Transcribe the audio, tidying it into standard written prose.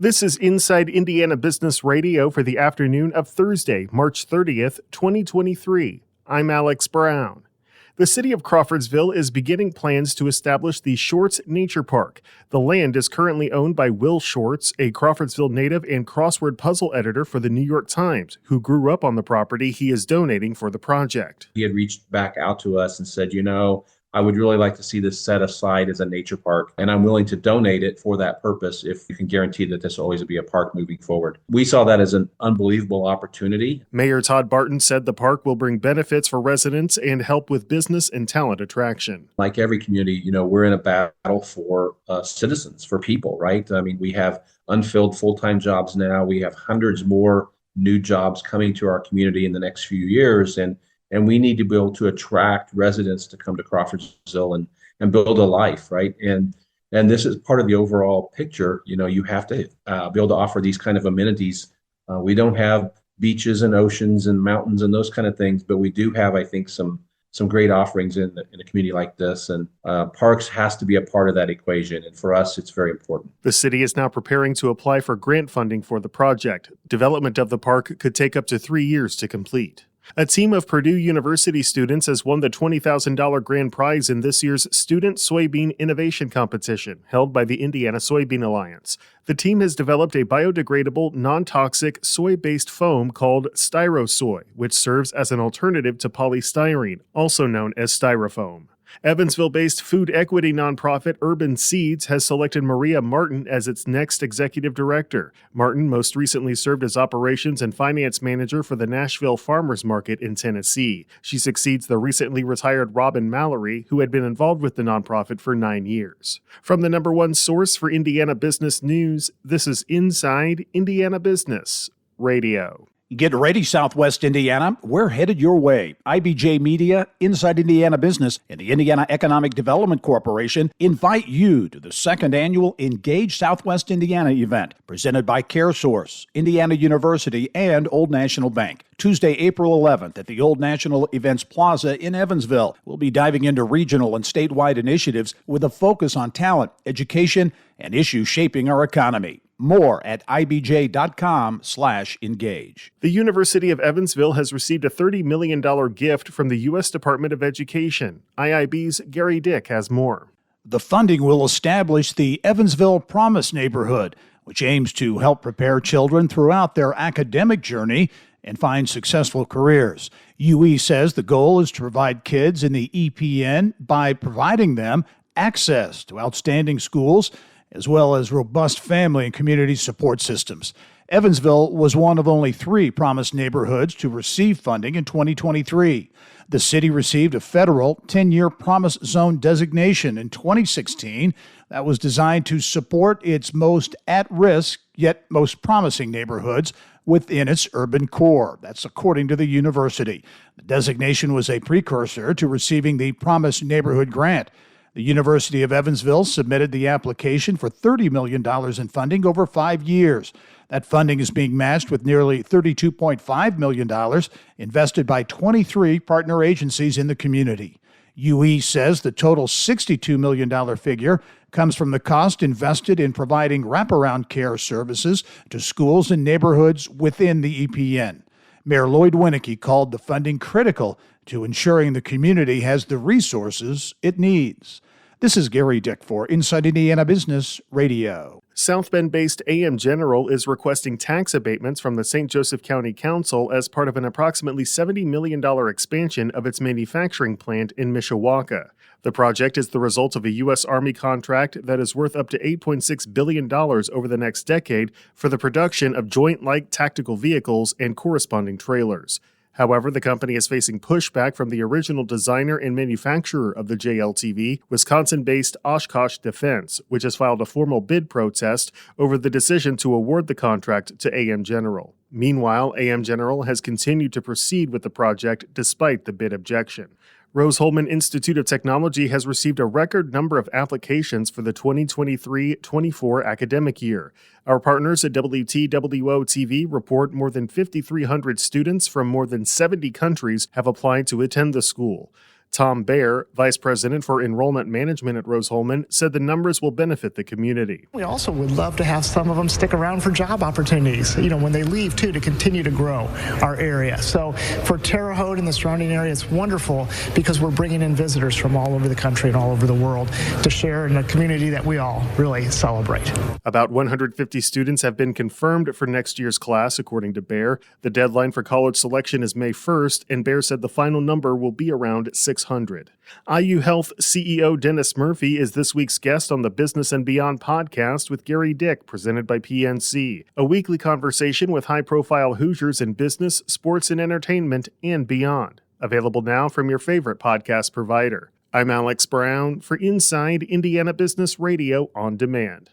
This is Inside Indiana Business Radio for the afternoon of Thursday, March 30th, 2023. I'm Alex Brown. The city of Crawfordsville is beginning plans to establish the Shorts Nature Park. The land is currently owned by Will Shorts, a Crawfordsville native and crossword puzzle editor for the New York Times, who grew up on the property he is donating for the project. He had reached back out to us and said, I would really like to see this set aside as a nature park, and I'm willing to donate it for that purpose if you can guarantee that this will always be a park moving forward. We saw that as an unbelievable opportunity. Mayor Todd Barton said the park will bring benefits for residents and help with business and talent attraction. Like every community, we're in a battle for citizens, for people, right? I mean, we have unfilled full-time jobs now. We have hundreds more new jobs coming to our community in the next few years, and we need to be able to attract residents to come to Crawfordsville and build a life, right? And this is part of the overall picture. You have to be able to offer these kind of amenities. We don't have beaches and oceans and mountains and those kind of things, but we do have, I think, some great offerings in a community like this. And parks has to be a part of that equation. And for us, it's very important. The city is now preparing to apply for grant funding for the project. Development of the park could take up to 3 years to complete. A team of Purdue University students has won the $20,000 grand prize in this year's Student Soybean Innovation Competition, held by the Indiana Soybean Alliance. The team has developed a biodegradable, non-toxic, soy-based foam called StyroSoy, which serves as an alternative to polystyrene, also known as styrofoam. Evansville-based food equity nonprofit Urban Seeds has selected Maria Martin as its next executive director. Martin most recently served as operations and finance manager for the Nashville Farmers Market in Tennessee. She succeeds the recently retired Robin Mallory, who had been involved with the nonprofit for 9 years. From the number one source for Indiana business news, this is Inside Indiana Business Radio. Get ready, Southwest Indiana. We're headed your way. IBJ Media, Inside Indiana Business, and the Indiana Economic Development Corporation invite you to the second annual Engage Southwest Indiana event, presented by CareSource, Indiana University, and Old National Bank. Tuesday, April 11th at the Old National Events Plaza in Evansville. We'll be diving into regional and statewide initiatives with a focus on talent, education, and issues shaping our economy. More at ibj.com/engage. The University of Evansville has received a $30 million gift from the U.S. Department of Education. IIB's Gary Dick has more. The funding will establish the Evansville Promise Neighborhood, which aims to help prepare children throughout their academic journey and find successful careers. UE says the goal is to provide kids in the EPN by providing them access to outstanding schools as well as robust family and community support systems. Evansville was one of only 3 Promise neighborhoods to receive funding in 2023. The city received a federal 10-year Promise Zone designation in 2016 that was designed to support its most at-risk yet most promising neighborhoods within its urban core. That's according to the university. The designation was a precursor to receiving the Promise Neighborhood Grant. The University of Evansville submitted the application for $30 million in funding over 5 years. That funding is being matched with nearly $32.5 million invested by 23 partner agencies in the community. UE says the total $62 million figure comes from the cost invested in providing wraparound care services to schools and neighborhoods within the EPN. Mayor Lloyd Winnecke called the funding critical to ensuring the community has the resources it needs. This is Gary Dick for Inside Indiana Business Radio. South Bend-based AM General is requesting tax abatements from the St. Joseph County Council as part of an approximately $70 million expansion of its manufacturing plant in Mishawaka. The project is the result of a U.S. Army contract that is worth up to $8.6 billion over the next decade for the production of Joint Light Tactical Vehicles and corresponding trailers. However, the company is facing pushback from the original designer and manufacturer of the JLTV, Wisconsin-based Oshkosh Defense, which has filed a formal bid protest over the decision to award the contract to AM General. Meanwhile, AM General has continued to proceed with the project despite the bid objection. Rose-Hulman Institute of Technology has received a record number of applications for the 2023-24 academic year. Our partners at WTWO-TV report more than 5,300 students from more than 70 countries have applied to attend the school. Tom Baer, Vice President for Enrollment Management at Rose-Hulman, said the numbers will benefit the community. We also would love to have some of them stick around for job opportunities, when they leave too, to continue to grow our area. So for Terre Haute and the surrounding area, it's wonderful because we're bringing in visitors from all over the country and all over the world to share in a community that we all really celebrate. About 150 students have been confirmed for next year's class, according to Baer. The deadline for college selection is May 1st, and Baer said the final number will be around 600. IU Health CEO Dennis Murphy is this week's guest on the Business and Beyond podcast with Gary Dick, presented by PNC, a weekly conversation with high-profile Hoosiers in business, sports, and entertainment, and beyond. Available now from your favorite podcast provider. I'm Alex Brown for Inside Indiana Business Radio on Demand.